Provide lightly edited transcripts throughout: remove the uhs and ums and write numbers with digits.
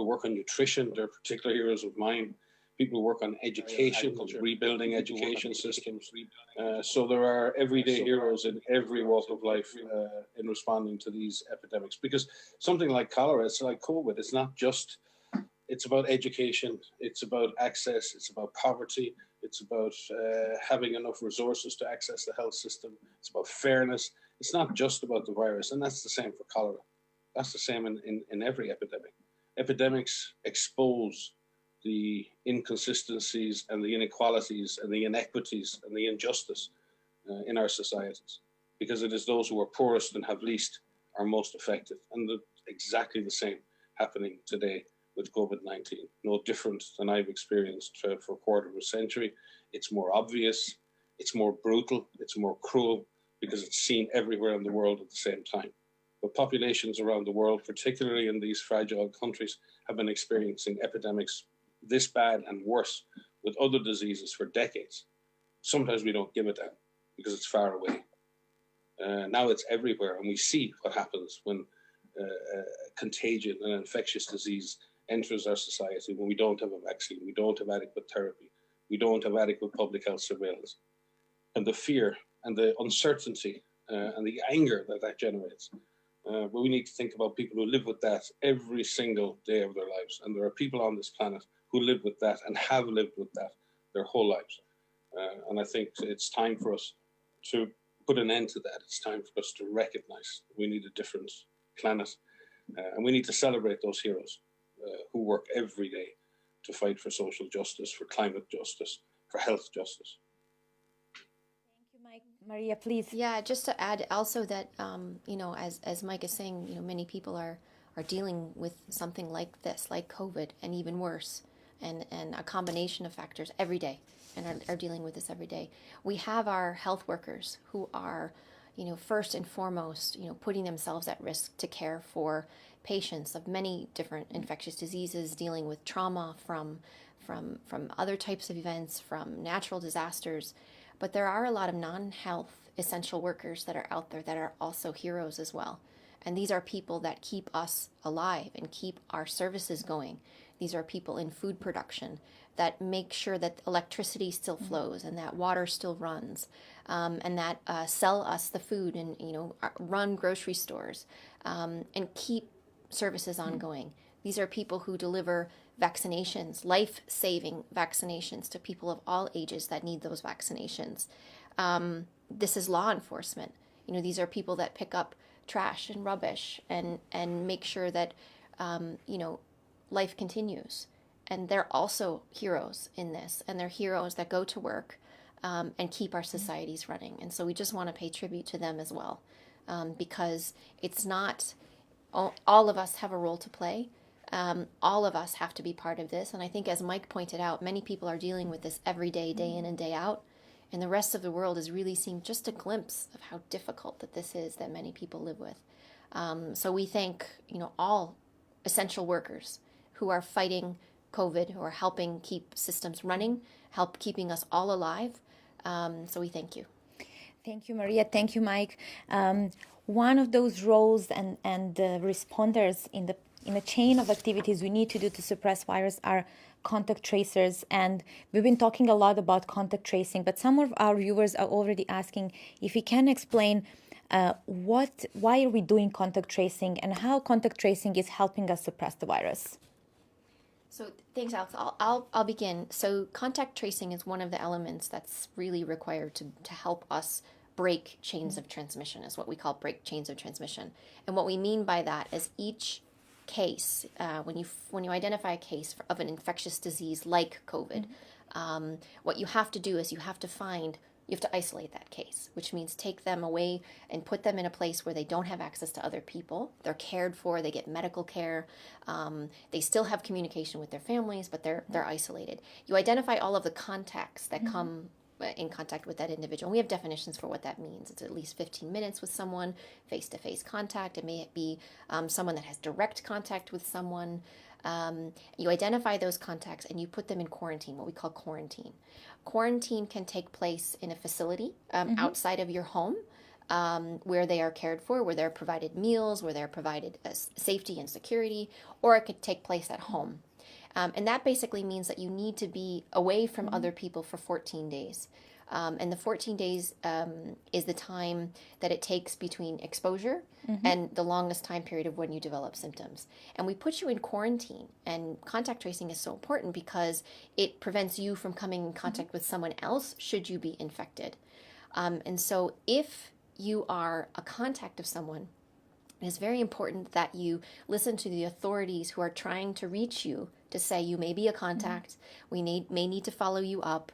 who work on nutrition, they're particular heroes of mine. People who work on education, rebuilding education systems. So there are everyday heroes in every walk of life in responding to these epidemics. Because something like cholera, it's like COVID. It's not just, it's about education, it's about access, it's about poverty, it's about having enough resources to access the health system, it's about fairness. It's not just about the virus, and that's the same for cholera. That's the same in every epidemic. Epidemics expose the inconsistencies and the inequalities and the inequities and the injustice in our societies, because it is those who are poorest and have least are most affected. And exactly the same happening today with COVID-19. No different than I've experienced for a quarter of a century. It's more obvious, it's more brutal, it's more cruel, because it's seen everywhere in the world at the same time. But populations around the world, particularly in these fragile countries, have been experiencing epidemics this bad and worse with other diseases for decades. Sometimes we don't give it that because it's far away. Now it's everywhere, and we see what happens when contagion and infectious disease enters our society, when we don't have a vaccine, we don't have adequate therapy, we don't have adequate public health surveillance. And the fear and the uncertainty and the anger that generates. But we need to think about people who live with that every single day of their lives. And there are people on this planet who live with that and have lived with that their whole lives. And I think it's time for us to put an end to that. It's time for us to recognize we need a different planet. And we need to celebrate those heroes who work every day to fight for social justice, for climate justice, for health justice. Thank you, Mike. Maria, please. Yeah, just to add also that, as Mike is saying, many people are dealing with something like this, like COVID, and even worse, and a combination of factors every day, and are dealing with this every day. We have our health workers who are, first and foremost, putting themselves at risk to care for patients of many different infectious diseases, dealing with trauma from other types of events, from natural disasters. But there are a lot of non-health essential workers that are out there that are also heroes as well. And these are people that keep us alive and keep our services going. These are people in food production that make sure that electricity still flows and that water still runs, and that sell us the food and run grocery stores and keep services ongoing. These are people who deliver vaccinations, life-saving vaccinations to people of all ages that need those vaccinations. This is law enforcement. These are people that pick up trash and rubbish and make sure that life continues. And they're also heroes in this, and they're heroes that go to work and keep our societies running. And so we just want to pay tribute to them as well, because it's not all of us have a role to play. All of us have to be part of this. And I think, as Mike pointed out, many people are dealing with this every day, day in and day out. And the rest of the world is really seeing just a glimpse of how difficult that this is that many people live with. So we thank, all essential workers who are fighting COVID, who are helping keep systems running, help keeping us all alive. So we thank you. Thank you, Maria. Thank you, Mike. One of those roles and responders in the chain of activities we need to do to suppress virus are contact tracers. And we've been talking a lot about contact tracing, but some of our viewers are already asking if we can explain why are we doing contact tracing and how contact tracing is helping us suppress the virus. So thanks, Alex. I'll begin. So contact tracing is one of the elements that's really required to help us break chains of transmission, is what we call break chains of transmission. And what we mean by that is each case, when you identify a case of an infectious disease like COVID, what you have to do is you have to isolate that case, which means take them away and put them in a place where they don't have access to other people. They're cared for, they get medical care, they still have communication with their families, but they're isolated. You identify all of the contacts that come in contact with that individual. And we have definitions for what that means. It's at least 15 minutes with someone, face-to-face contact. It may be someone that has direct contact with someone. You identify those contacts and you put them in quarantine, what we call quarantine. Quarantine can take place in a facility outside of your home. where they are cared for, where they're provided meals, where they're provided safety and security, or it could take place at home. And that basically means that you need to be away from other people for 14 days. And the 14 days is the time that it takes between exposure and the longest time period of when you develop symptoms. And we put you in quarantine. And contact tracing is so important because it prevents you from coming in contact with someone else should you be infected. And so if you are a contact of someone, it is very important that you listen to the authorities who are trying to reach you to say you may be a contact, we may need to follow you up,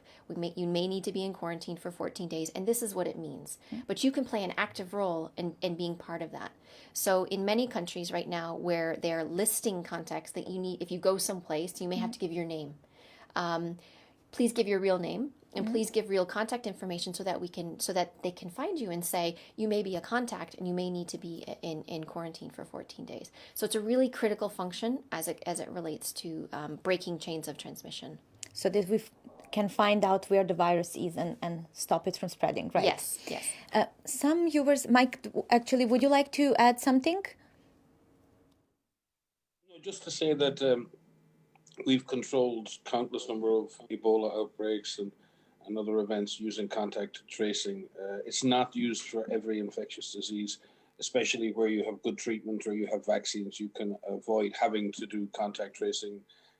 you may need to be in quarantine for 14 days, and this is what it means. But you can play an active role in being part of that. So in many countries right now where they're listing contacts that you need, if you go someplace, you may have to give your name. Please give your real name. And please give real contact information so that they can find you and say you may be a contact and you may need to be in quarantine for 14 days. So it's a really critical function as it relates to breaking chains of transmission. So that we can find out where the virus is and stop it from spreading, right? Yes. Some viewers, Mike, actually, would you like to add something? No, just to say that we've controlled countless number of Ebola outbreaks and other events using contact tracing. It's not used for every infectious disease, especially where you have good treatment or you have vaccines. You can avoid having to do contact tracing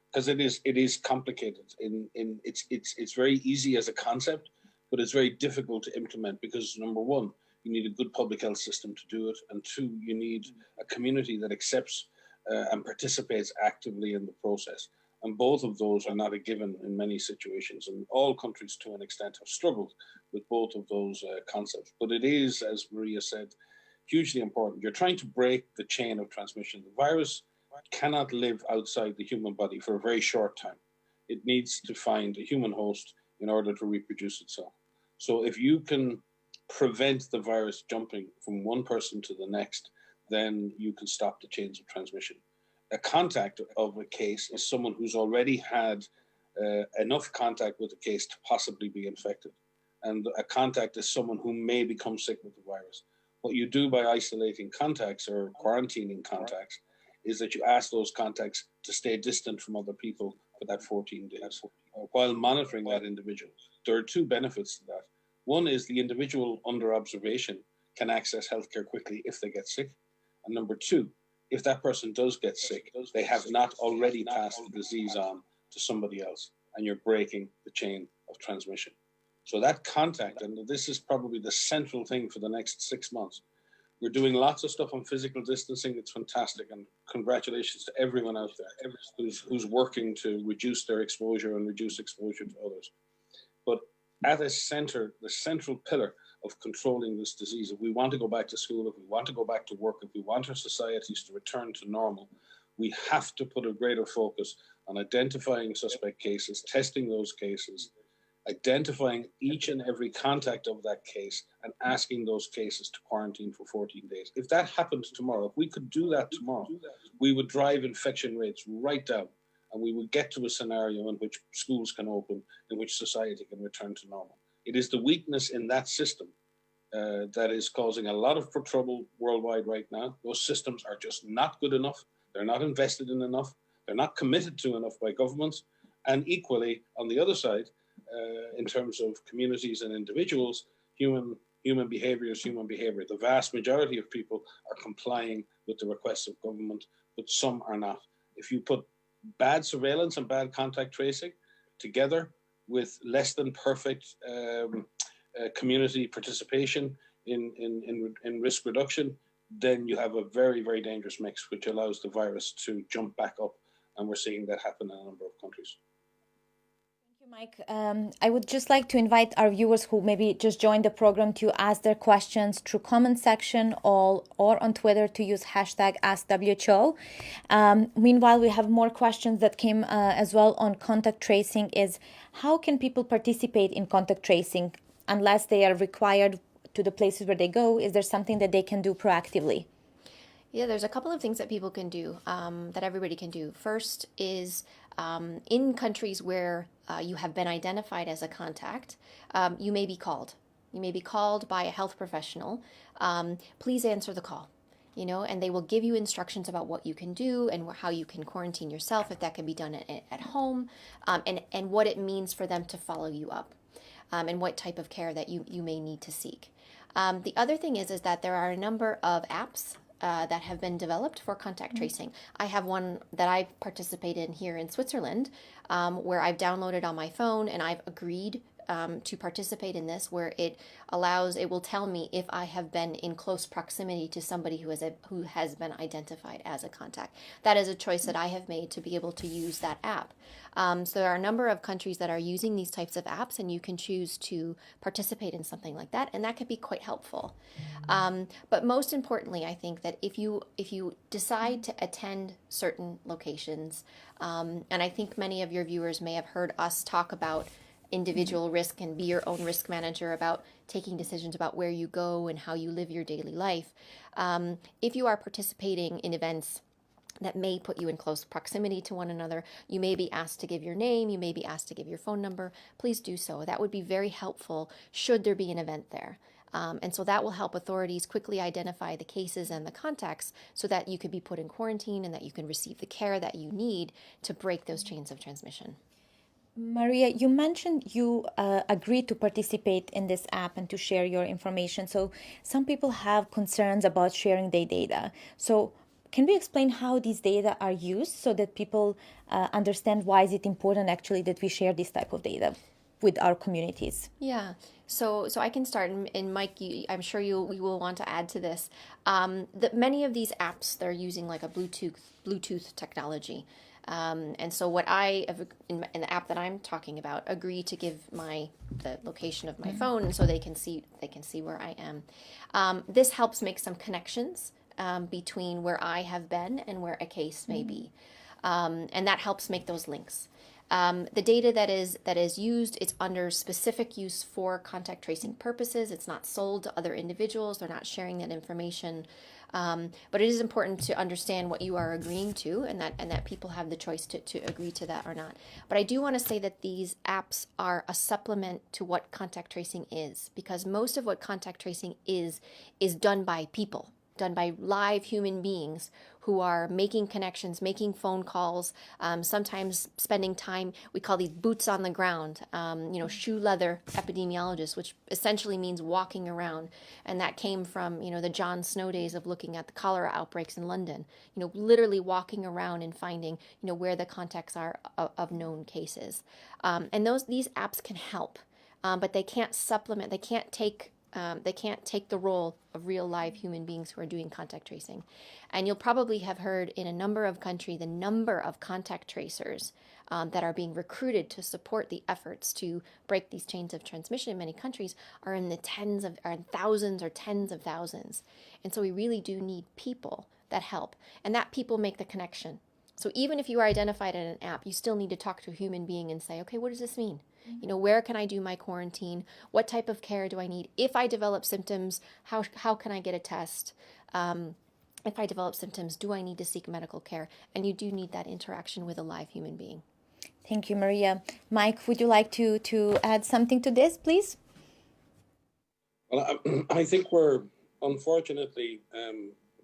because it is complicated. It's very easy as a concept, but it's very difficult to implement because number one, you need a good public health system to do it, and two, you need a community that accepts and participates actively in the process. And both of those are not a given in many situations. And all countries, to an extent, have struggled with both of those concepts. But it is, as Maria said, hugely important. You're trying to break the chain of transmission. The virus cannot live outside the human body for a very short time. It needs to find a human host in order to reproduce itself. So if you can prevent the virus jumping from one person to the next, then you can stop the chains of transmission. A contact of a case is someone who's already had enough contact with the case to possibly be infected. And a contact is someone who may become sick with the virus. What you do by isolating contacts or quarantining contacts is that you ask those contacts to stay distant from other people for that 14 days while monitoring that individual. There are two benefits to that. One is the individual under observation can access healthcare quickly if they get sick. And number two, if that person does get sick, they have not already passed the disease on to somebody else, and you're breaking the chain of transmission. So that contact, and this is probably the central thing for the next 6 months. We're doing lots of stuff on physical distancing. It's fantastic, and congratulations to everyone out there who's working to reduce their exposure and reduce exposure to others. But at the central pillar of controlling this disease, if we want to go back to school, if we want to go back to work, if we want our societies to return to normal, we have to put a greater focus on identifying suspect cases, testing those cases, identifying each and every contact of that case, and asking those cases to quarantine for 14 days. If that happened tomorrow, if we could do that tomorrow, we would drive infection rates right down, and we would get to a scenario in which schools can open, in which society can return to normal. It is the weakness in that system that is causing a lot of trouble worldwide right now. Those systems are just not good enough. They're not invested in enough. They're not committed to enough by governments. And equally, on the other side, in terms of communities and individuals, human behavior is human behavior. The vast majority of people are complying with the requests of government, but some are not. If you put bad surveillance and bad contact tracing together with less than perfect community participation in risk reduction, then you have a very, very dangerous mix, which allows the virus to jump back up. And we're seeing that happen in a number of countries. Mike, I would just like to invite our viewers who maybe just joined the program to ask their questions through comment section or on Twitter to use hashtag AskWHO. Meanwhile, we have more questions that came as well on contact tracing. Is how can people participate in contact tracing unless they are required to the places where they go? Is there something that they can do proactively? Yeah, there's a couple of things that people can do, that everybody can do. First is in countries where you have been identified as a contact, you may be called. You may be called by a health professional. Please answer the call. And they will give you instructions about what you can do and how you can quarantine yourself, if that can be done at home, and what it means for them to follow you up, and what type of care that you may need to seek. The other thing is that there are a number of apps that have been developed for contact tracing. I have one that I participate in here in Switzerland, where I've downloaded on my phone, and I've agreed to participate in this, where it will tell me if I have been in close proximity to somebody who has been identified as a contact. That is a choice that I have made to be able to use that app. So there are a number of countries that are using these types of apps, and you can choose to participate in something like that, and that can be quite helpful. But most importantly, I think that if you decide to attend certain locations, and I think many of your viewers may have heard us talk about individual risk and be your own risk manager, about taking decisions about where you go and how you live your daily life. If you are participating in events that may put you in close proximity to one another, you may be asked to give your name, you may be asked to give your phone number. Please do so. That would be very helpful should there be an event there. And so that will help authorities quickly identify the cases and the contacts, so that you could be put in quarantine and that you can receive the care that you need to break those chains of transmission. Maria, you mentioned you agreed to participate in this app and to share your information. So some people have concerns about sharing their data. So can we explain how these data are used so that people understand why is it important actually that we share this type of data with our communities? Yeah, so I can start, and Mike, I'm sure you will want to add to this. That many of these apps, they're using like a Bluetooth technology. And so what I, in the app that I'm talking about, agree to give the location of my phone so they can see where I am. This helps make some connections between where I have been and where a case may be. And that helps make those links. The data that is used, it's under specific use for contact tracing purposes. It's not sold to other individuals. They're not sharing that information. But it is important to understand what you are agreeing to, and that people have the choice to agree to that or not. But I do want to say that these apps are a supplement to what contact tracing is, because most of what contact tracing is done by people, done by live human beings who are making connections, making phone calls, sometimes spending time. We call these boots on the ground, shoe leather epidemiologists, which essentially means walking around. And that came from, the John Snow days of looking at the cholera outbreaks in London, literally walking around and finding, where the contacts are of known cases. And these apps can help, but they can't supplement, they can't take the role of real live human beings who are doing contact tracing. And you'll probably have heard in a number of countries the number of contact tracers that are being recruited to support the efforts to break these chains of transmission in many countries are in the thousands or tens of thousands. And so we really do need people that help, and that people make the connection. So even if you are identified in an app, you still need to talk to a human being and say, okay, what does this mean? Where can I do my quarantine? What type of care do I need? If I develop symptoms, how can I get a test? If I develop symptoms, do I need to seek medical care? And you do need that interaction with a live human being. Thank you, Maria. Mike, would you like to add something to this, please? Well, I think we're unfortunately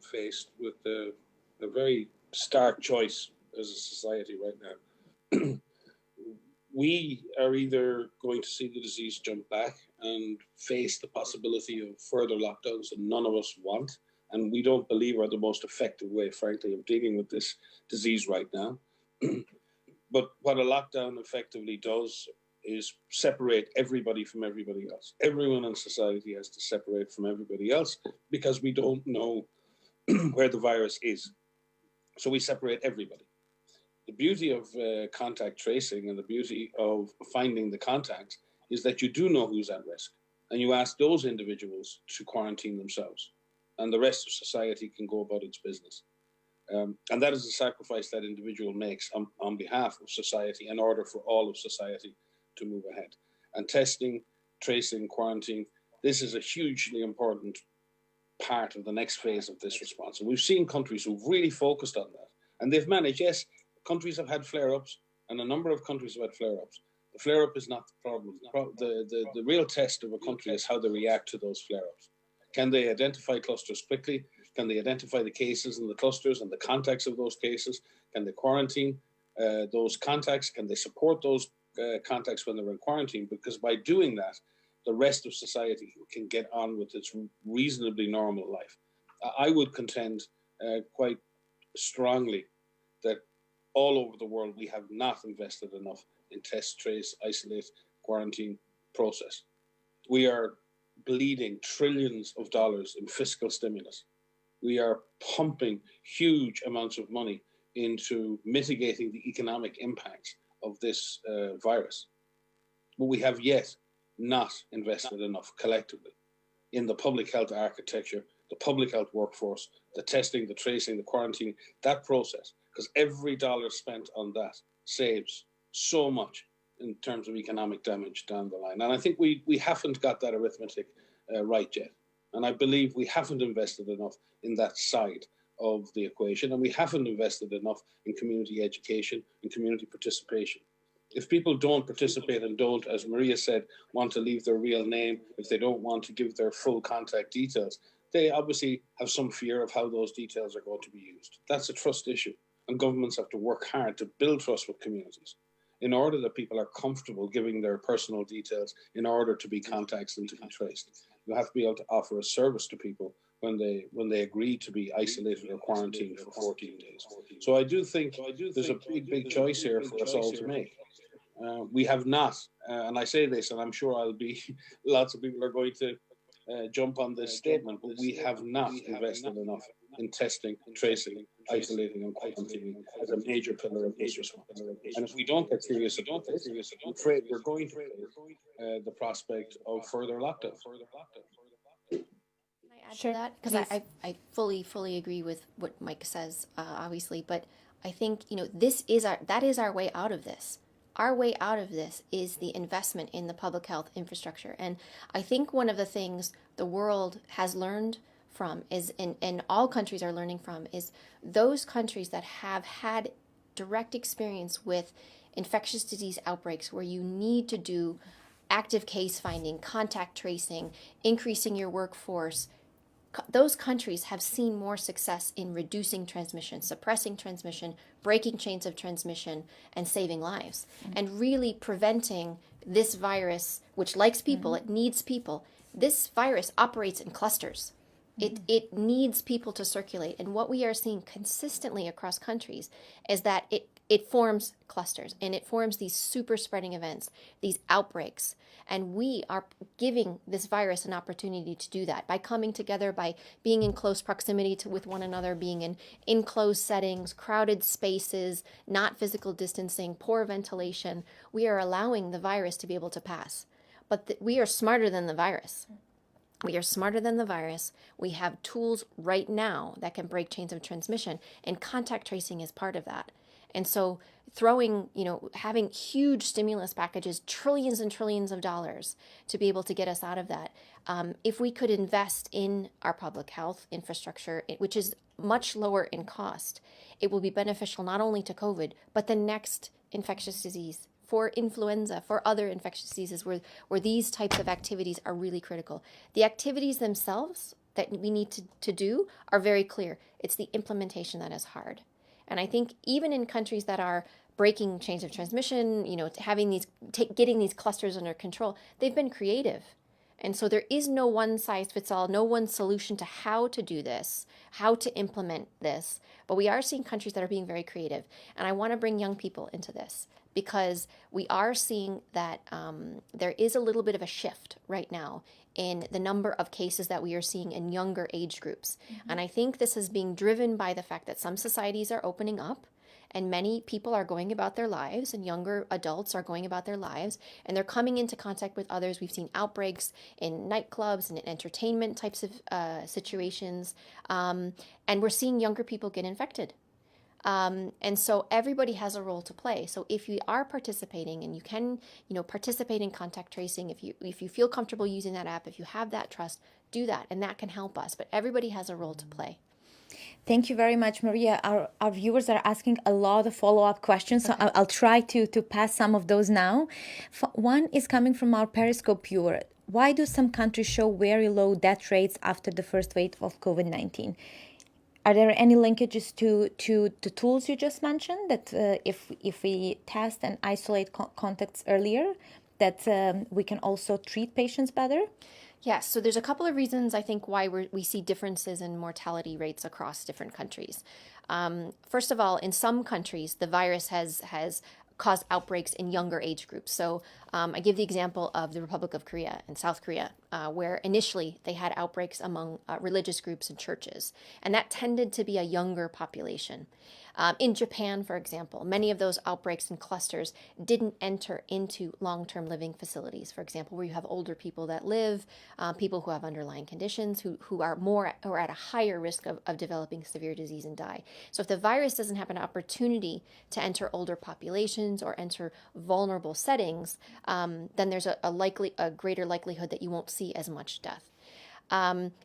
faced with a very stark choice as a society right now. We are either going to see the disease jump back and face the possibility of further lockdowns that none of us want, and we don't believe are the most effective way, frankly, of dealing with this disease right now. But what a lockdown effectively does is separate everybody from everybody else. Everyone in society has to separate from everybody else because we don't know where the virus is. So we separate everybody. The beauty of contact tracing and the beauty of finding the contacts is that you do know who's at risk, and you ask those individuals to quarantine themselves, and the rest of society can go about its business. And that is a sacrifice that individual makes on behalf of society in order for all of society to move ahead. And testing, tracing, quarantine, this is a hugely important part of the next phase of this response. And we've seen countries who've really focused on that, and they've managed, yes, countries have had flare-ups, and a number of countries have had flare-ups, The flare-up is not the problem. The real test of a country is how they react to those flare-ups. Can they identify clusters quickly? Can they identify the cases in the clusters and the contacts of those cases? Can they quarantine those contacts? Can they support those contacts when they're in quarantine? Because by doing that, the rest of society can get on with its reasonably normal life. I would contend quite strongly that all over the world we have not invested enough in test, trace, isolate, quarantine process. We are bleeding trillions of dollars in fiscal stimulus. We are pumping huge amounts of money into mitigating the economic impacts of this virus. But we have yet not invested enough collectively in the public health architecture, the public health workforce, the testing, the tracing, the quarantine, that process, because every dollar spent on that saves so much in terms of economic damage down the line. And I think we haven't got that arithmetic right yet. And I believe we haven't invested enough in that side of the equation, and we haven't invested enough in community education and community participation. If people don't participate and don't, as Maria said, want to leave their real name, if they don't want to give their full contact details, they obviously have some fear of how those details are going to be used. That's a trust issue, and governments have to work hard to build trust with communities in order that people are comfortable giving their personal details in order to be contacts and to be traced. You have to be able to offer a service to people when they agree to be isolated or quarantined for 14 days. So I do think there's a big choice here for us all to make. We have not, and I say this, and I'm sure lots of people are going to jump on this statement, but we have not invested enough in testing, tracing, isolating, and quarantining as a major pillar of this response. And if we don't get serious about this, I'm afraid we're going to face the prospect of further lockdown. Can I add to that? Because I fully agree with what Mike says, obviously, but I think that is our way out of this. Our way out of this is the investment in the public health infrastructure. And I think one of the things the world has learned from is, and all countries are learning from, is those countries that have had direct experience with infectious disease outbreaks where you need to do active case finding, contact tracing, increasing your workforce. Those countries have seen more success in reducing transmission, suppressing transmission, breaking chains of transmission, and saving lives, and really preventing this virus, which likes people, it needs people. This virus operates in clusters. It needs people to circulate. And what we are seeing consistently across countries is that it forms clusters, and it forms these super spreading events, these outbreaks. And we are giving this virus an opportunity to do that by coming together, by being in close proximity with one another, being in enclosed settings, crowded spaces, not physical distancing, poor ventilation. We are allowing the virus to be able to pass. But we are smarter than the virus. We are smarter than the virus. We have tools right now that can break chains of transmission, and contact tracing is part of that. And so having huge stimulus packages, trillions and trillions of dollars to be able to get us out of that. If we could invest in our public health infrastructure, which is much lower in cost, it will be beneficial not only to COVID, but the next infectious disease, for influenza, for other infectious diseases where these types of activities are really critical. The activities themselves that we need to do are very clear. It's the implementation that is hard. And I think even in countries that are breaking chains of transmission, getting these clusters under control, they've been creative. And so there is no one size fits all, no one solution to how to do this, how to implement this. But we are seeing countries that are being very creative. And I want to bring young people into this because we are seeing that there is a little bit of a shift right now in the number of cases that we are seeing in younger age groups. And I think this is being driven by the fact that some societies are opening up and many people are going about their lives, and younger adults are going about their lives, and they're coming into contact with others. We've seen outbreaks in nightclubs and in entertainment types of situations, and we're seeing younger people get infected. And so everybody has a role to play. So if you are participating and you can, participate in contact tracing, if you feel comfortable using that app, if you have that trust, do that, and that can help us. But everybody has a role to play. Thank you very much, Maria. Our viewers are asking a lot of follow-up questions, so I'll try to pass some of those now. One is coming from our Periscope viewer. Why do some countries show very low death rates after the first wave of COVID-19? Are there any linkages to the tools you just mentioned, that if we test and isolate contacts earlier, that we can also treat patients better? Yes, so there's a couple of reasons I think why we see differences in mortality rates across different countries. First of all, in some countries, the virus has caused outbreaks in younger age groups. So I give the example of the Republic of Korea and South Korea, where initially they had outbreaks among religious groups and churches, and that tended to be a younger population. In Japan, for example, many of those outbreaks and clusters didn't enter into long-term living facilities, for example, where you have older people that live, people who have underlying conditions, who are at a higher risk of developing severe disease and die. So if the virus doesn't have an opportunity to enter older populations or enter vulnerable settings, then there's a greater likelihood that you won't see as much death.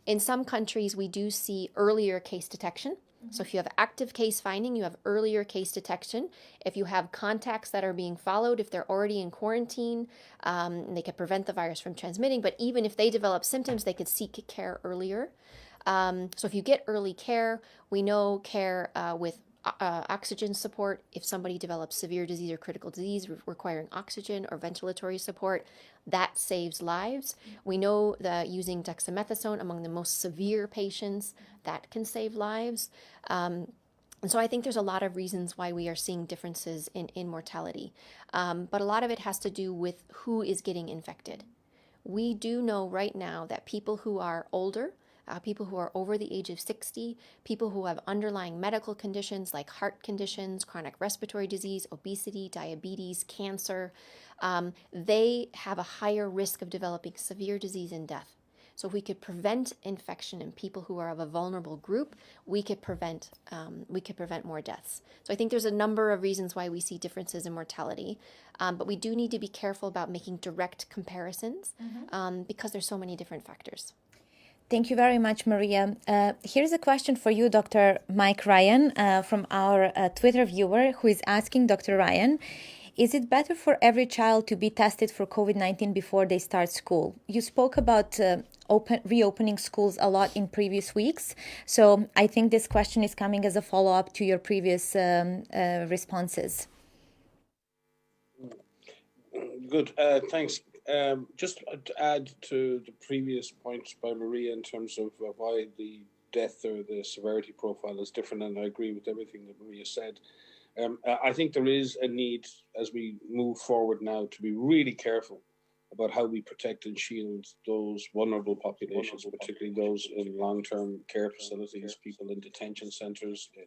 In some countries, we do see earlier case detection. So if you have active case finding, you have earlier case detection. If you have contacts that are being followed, if they're already in quarantine, they can prevent the virus from transmitting. But even if they develop symptoms, they could seek care earlier. So if you get early care, we know care with oxygen support. If somebody develops severe disease or critical disease requiring oxygen or ventilatory support, that saves lives. We know that using dexamethasone among the most severe patients, that can save lives. And so I think there's a lot of reasons why we are seeing differences in mortality. But a lot of it has to do with who is getting infected. We do know right now that people who are older, people who are over the age of 60, people who have underlying medical conditions like heart conditions, chronic respiratory disease, obesity, diabetes, cancer, they have a higher risk of developing severe disease and death. So if we could prevent infection in people who are of a vulnerable group, we could prevent more deaths. So I think there's a number of reasons why we see differences in mortality, but we do need to be careful about making direct comparisons because there's so many different factors. Thank you very much, Maria. Here's a question for you, Dr. Mike Ryan, from our Twitter viewer, who is asking Dr. Ryan, is it better for every child to be tested for COVID-19 before they start school? You spoke about reopening schools a lot in previous weeks, so I think this question is coming as a follow-up to your previous responses. Good, thanks. Just to add to the previous points by Maria in terms of why the death or the severity profile is different, and I agree with everything that Maria said. I think there is a need, as we move forward now, to be really careful about how we protect and shield those vulnerable populations, particularly those in long-term care facilities, people in detention centres, in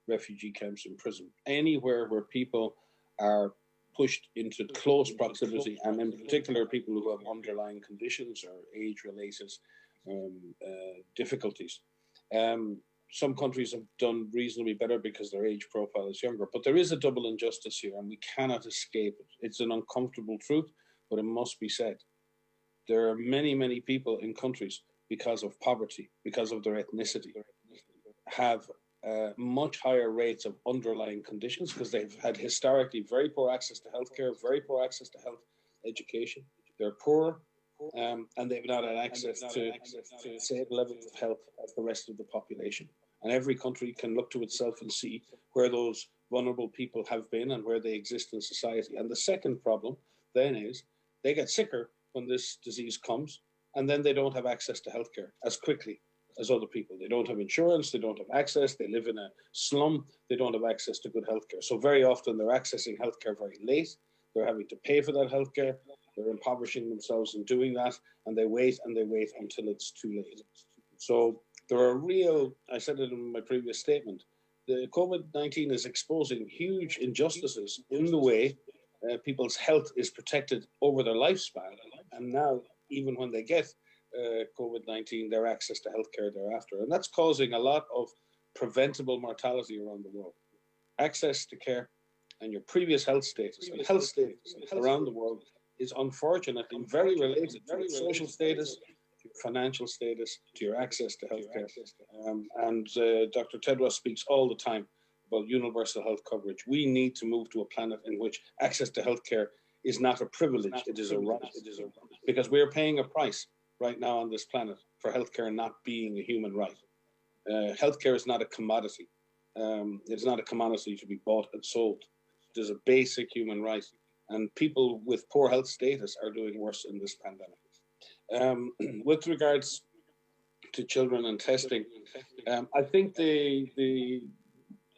refugee camps, in prison, anywhere where people are pushed into close proximity, and in particular people who have underlying conditions or age-related difficulties. Some countries have done reasonably better because their age profile is younger, but there is a double injustice here and we cannot escape it. It's an uncomfortable truth, but it must be said. There are many, many people in countries, because of poverty, because of their ethnicity, have much higher rates of underlying conditions because they've had historically very poor access to healthcare, very poor access to health education. They're poor, and they've not had access to the same levels of health as the rest of the population. And every country can look to itself and see where those vulnerable people have been and where they exist in society. And the second problem then is they get sicker when this disease comes, and then they don't have access to healthcare as quickly as other people. They don't have insurance, they don't have access, they live in a slum, they don't have access to good healthcare. So very often they're accessing healthcare very late, they're having to pay for that healthcare, they're impoverishing themselves in doing that, and they wait until it's too late. So there are real, I said it in my previous statement, the COVID-19 is exposing huge injustices in the way people's health is protected over their lifespan. And now, even when they get COVID-19, their access to healthcare thereafter. And that's causing a lot of preventable mortality around the world. Access to care and your previous health status and health status around the world is unfortunately very related to social status, to your financial status, to your access to healthcare. And Dr. Tedros speaks all the time about universal health coverage. We need to move to a planet in which access to healthcare is not a privilege, it is a right. Because we are paying a price right now on this planet for healthcare not being a human right. Healthcare is not a commodity. It's not a commodity to be bought and sold. It is a basic human right. And people with poor health status are doing worse in this pandemic. With regards to children and testing, I think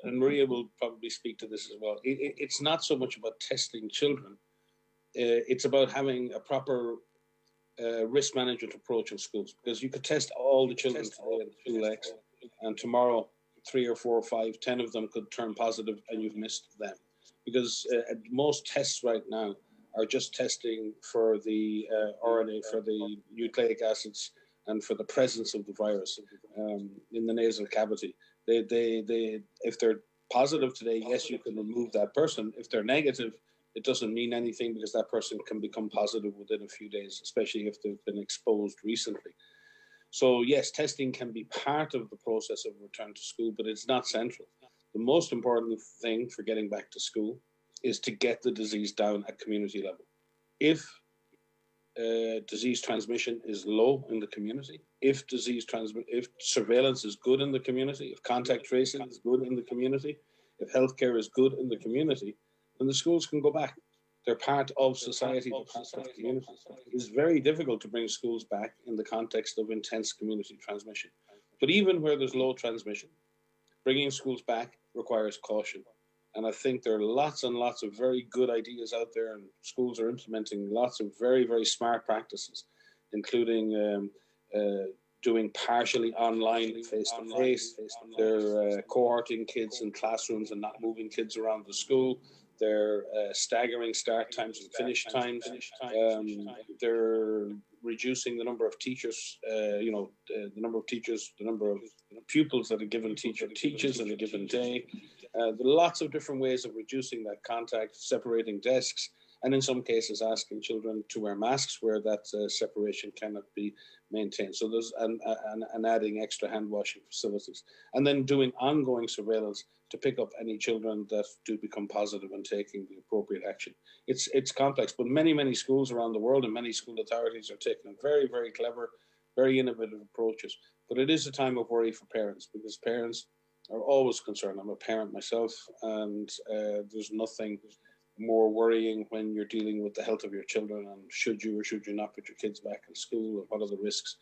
and Maria will probably speak to this as well, it's not so much about testing children. It's about having a proper risk management approach in schools, because you could test all the children today in 2 legs, and tomorrow 3 or 4 or 5, 10 of them could turn positive and you've missed them. Because most tests right now are just testing for the RNA, for the nucleic acids, and for the presence of the virus in the nasal cavity. If they're positive today, yes, you can remove that person. If they're negative, it doesn't mean anything, because that person can become positive within a few days, especially if they've been exposed recently. So yes, testing can be part of the process of return to school, but it's not central. The most important thing for getting back to school is to get the disease down at community level. If disease transmission is low in the community, if surveillance is good in the community, if contact tracing is good in the community, if healthcare is good in the community, then the schools can go back. They're part of society, they're part of communities. It's very difficult to bring schools back in the context of intense community transmission. But even where there's low transmission, bringing schools back requires caution. And I think there are lots and lots of very good ideas out there, and schools are implementing lots of very, very smart practices, including doing partially online, face-to-face. They're cohorting kids in classrooms and not moving kids around the school. They're staggering start times and finish times. They're reducing the number of teachers, the number of teachers, the number of pupils that a given teacher teaches in a given day. There are lots of different ways of reducing that contact, separating desks, and in some cases asking children to wear masks where that separation cannot be maintained. So there's and adding extra hand washing facilities, and then doing ongoing surveillance to pick up any children that do become positive and taking the appropriate action. It's complex, but many schools around the world and many school authorities are taking very, very clever, very innovative approaches. But it is a time of worry for parents, because parents are always concerned. I'm a parent myself, and there's nothing more worrying when you're dealing with the health of your children, and should you or should you not put your kids back in school, and what are the risks.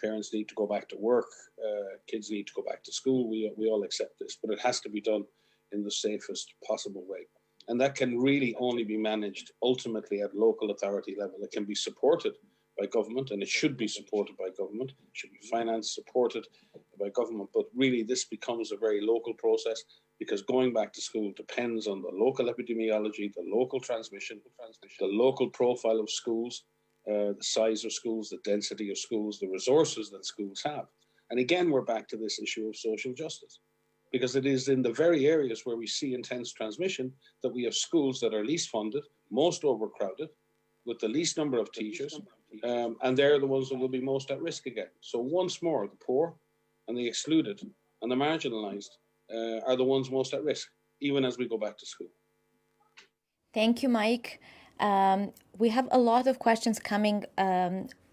Parents need to go back to work, kids need to go back to school. We all accept this, but it has to be done in the safest possible way. And that can really only be managed ultimately at local authority level. It can be supported by government, and it should be supported by government. It should be financed, supported by government. But really, this becomes a very local process, because going back to school depends on the local epidemiology, the local transmission, the local profile of schools, the size of schools, the density of schools, the resources that schools have. And again, we're back to this issue of social justice, because it is in the very areas where we see intense transmission that we have schools that are least funded, most overcrowded, with the least number of teachers, and they're the ones that will be most at risk again. So once more, the poor and the excluded and the marginalized are the ones most at risk, even as we go back to school. Thank you, Mike. We have a lot of questions coming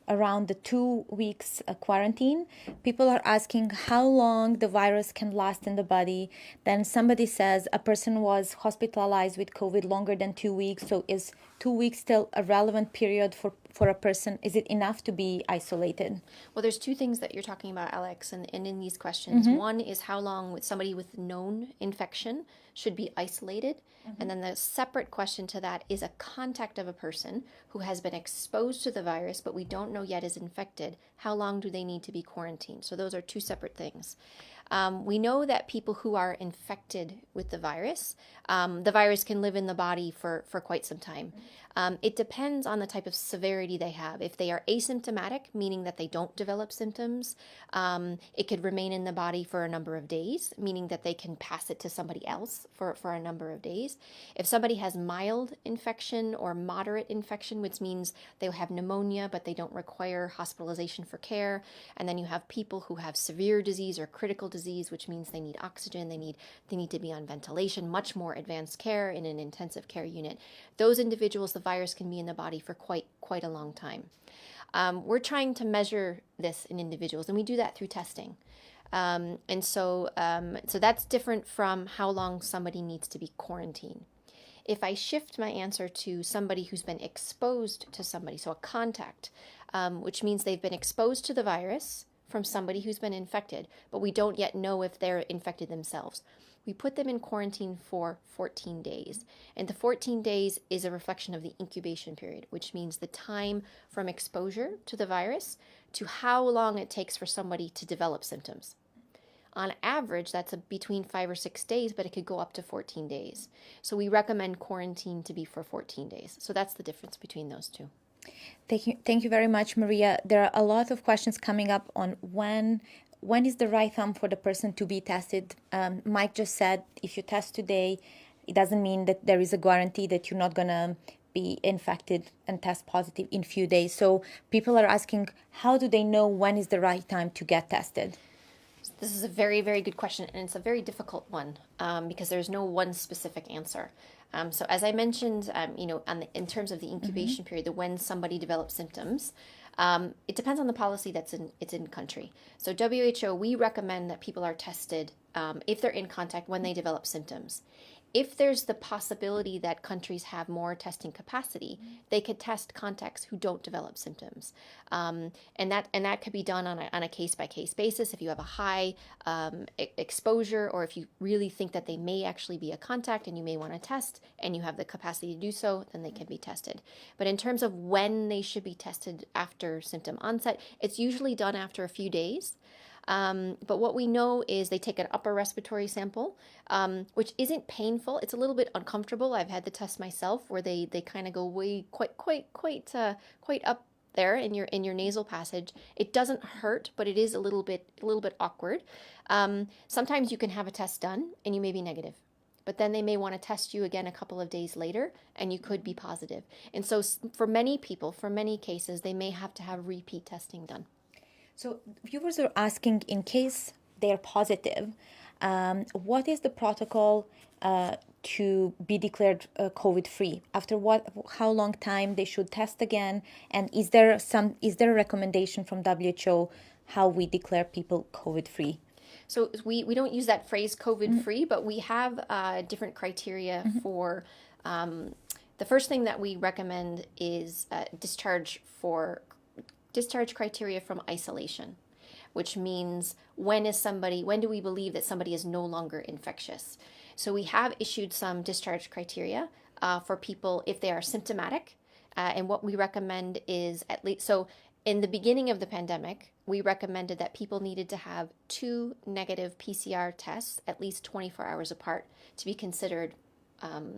around the 2 weeks quarantine. People are asking how long the virus can last in the body. Then somebody says a person was hospitalized with COVID longer than 2 weeks. So is 2 weeks still a relevant period for a person? Is it enough to be isolated? Well, there's two things that you're talking about, Alex, and in these questions. One is how long with somebody with known infection should be isolated. And then the separate question to that is a contact of a person who has been exposed to the virus, but we don't know yet is infected. How long do they need to be quarantined? So those are two separate things. We know that people who are infected with the virus can live in the body for quite some time. It depends on the type of severity they have. If they are asymptomatic, meaning that they don't develop symptoms, it could remain in the body for a number of days, meaning that they can pass it to somebody else for a number of days. If somebody has mild infection or moderate infection, which means they have pneumonia, but they don't require hospitalization for care, and then you have people who have severe disease or critical disease, which means they need oxygen, they need to be on ventilation, much more advanced care in an intensive care unit. Those individuals, the virus can be in the body for quite a long time. We're trying to measure this in individuals, and we do that through testing. So that's different from how long somebody needs to be quarantined. If I shift my answer to somebody who's been exposed to somebody, so a contact, which means they've been exposed to the virus from somebody who's been infected, but we don't yet know if they're infected themselves. We put them in quarantine for 14 days. And the 14 days is a reflection of the incubation period, which means the time from exposure to the virus to how long it takes for somebody to develop symptoms. On average, that's between 5 or 6 days, but it could go up to 14 days. So we recommend quarantine to be for 14 days. So that's the difference between those two. Thank you very much, Maria. There are a lot of questions coming up on when is the right time for the person to be tested. Mike just said if you test today, it doesn't mean that there is a guarantee that you're not going to be infected and test positive in a few days. So people are asking, how do they know when is the right time to get tested? This is a very, very good question, and it's a very difficult one because there's no one specific answer. So as I mentioned, in terms of the incubation period, when somebody develops symptoms, it depends on the policy that's in country. So WHO, we recommend that people are tested if they're in contact when they develop symptoms. If there's the possibility that countries have more testing capacity, they could test contacts who don't develop symptoms, and that could be done on a case-by-case basis. If you have a high exposure, or if you really think that they may actually be a contact and you may want to test, and you have the capacity to do so, then they can be tested. But in terms of when they should be tested after symptom onset, it's usually done after a few days. But what we know is they take an upper respiratory sample, which isn't painful. It's a little bit uncomfortable. I've had the test myself, where they kind of go way quite up there in your nasal passage. It doesn't hurt, but it is a little bit awkward. Sometimes you can have a test done and you may be negative, but then they may want to test you again a couple of days later, and you could be positive. And so for many people, for many cases, they may have to have repeat testing done. So viewers are asking, in case they're positive, what is the protocol to be declared COVID-free? After how long time they should test again? And is there a recommendation from WHO how we declare people COVID-free? So we don't use that phrase COVID-free, but we have different criteria for. The first thing that we recommend is discharge criteria from isolation, which means when do we believe that somebody is no longer infectious? So we have issued some discharge criteria for people if they are symptomatic, and what we recommend is at least, so in the beginning of the pandemic, we recommended that people needed to have 2 negative PCR tests at least 24 hours apart to be considered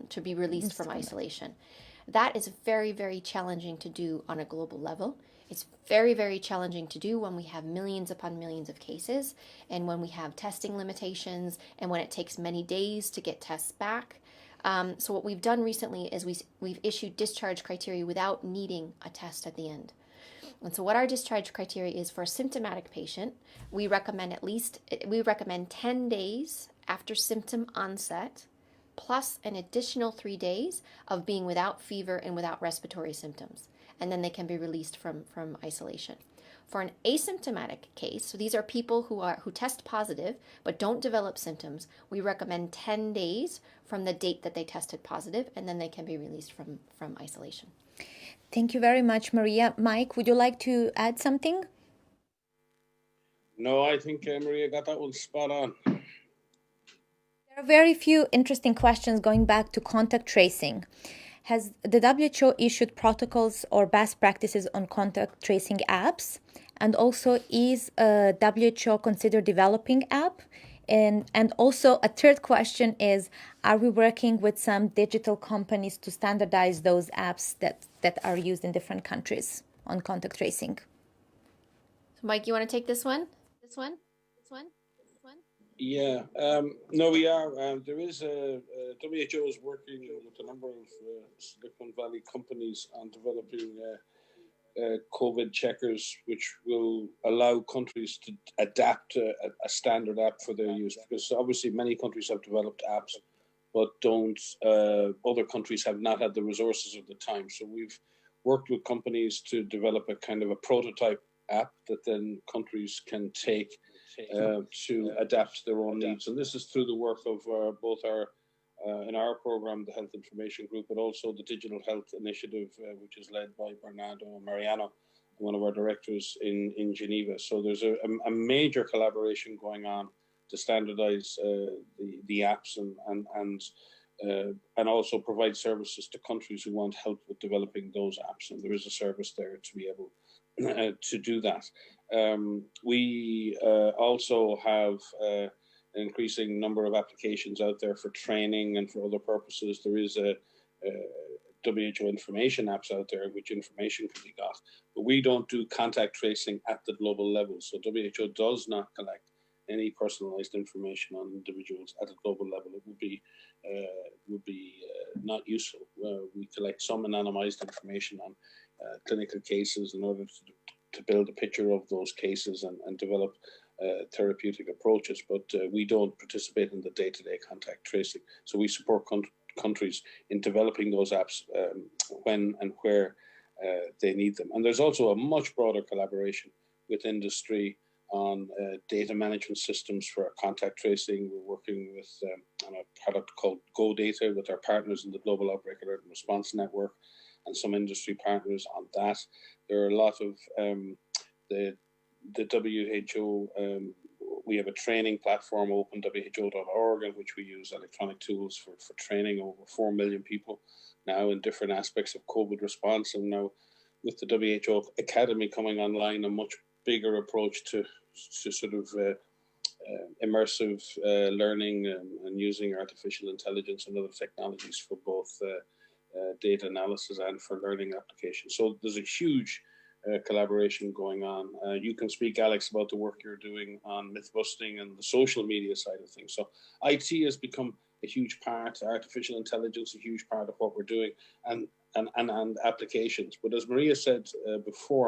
to be released from isolation. That is very, very challenging to do on a global level. It's very, very challenging to do when we have millions upon millions of cases, and when we have testing limitations, and when it takes many days to get tests back. So what we've done recently is we've issued discharge criteria without needing a test at the end. And so what our discharge criteria is for a symptomatic patient, we recommend 10 days after symptom onset, plus an additional 3 days of being without fever and without respiratory symptoms. And then they can be released from isolation. For an asymptomatic case, so these are people who test positive but don't develop symptoms, we recommend 10 days from the date that they tested positive, and then they can be released from isolation. Thank you very much, Maria. Mike, would you like to add something? No, I think Maria got that one spot on. There are very few interesting questions going back to contact tracing. has the WHO issued protocols or best practices on contact tracing apps? And also, is WHO considered developing app? And also a third question is, are we working with some digital companies to standardize those apps that are used in different countries on contact tracing? Mike, you want to take this one? Yeah, no, we are. There is WHO is working with a number of Silicon Valley companies on developing COVID checkers, which will allow countries to adapt a standard app for their use. Because obviously many countries have developed apps, but don't. Other countries have not had the resources or the time. So we've worked with companies to develop a kind of a prototype app that then countries can take to adapt to their own needs. And this is through the work of both our in our program, the Health Information Group, but also the Digital Health Initiative, which is led by Bernardo Mariano, one of our directors in Geneva. So there's a major collaboration going on to standardize the apps and also provide services to countries who want help with developing those apps. And there is a service there to be able to do that. We also have an increasing number of applications out there for training and for other purposes. There is a WHO information apps out there which information can be got, but we don't do contact tracing at the global level. So WHO does not collect any personalized information on individuals at a global level. It would be not useful. We collect some anonymized information on clinical cases in order to build a picture of those cases and develop therapeutic approaches, but we don't participate in the day-to-day contact tracing. So we support countries in developing those apps when and where they need them. And there's also a much broader collaboration with industry on data management systems for contact tracing. We're working with on a product called Go Data with our partners in the Global Outbreak Alert and Response Network and some industry partners on that. There are a lot of the WHO, we have a training platform, openwho.org, in which we use electronic tools for training over 4 million people now in different aspects of COVID response. And now with the WHO Academy coming online, a much bigger approach to sort of immersive learning and using artificial intelligence and other technologies for both data analysis and for learning applications. So there's a huge collaboration going on. You can speak, Alex, about the work you're doing on myth busting and the social media side of things. So IT has become a huge part, artificial intelligence a huge part of what we're doing, and applications. But as Maria said before,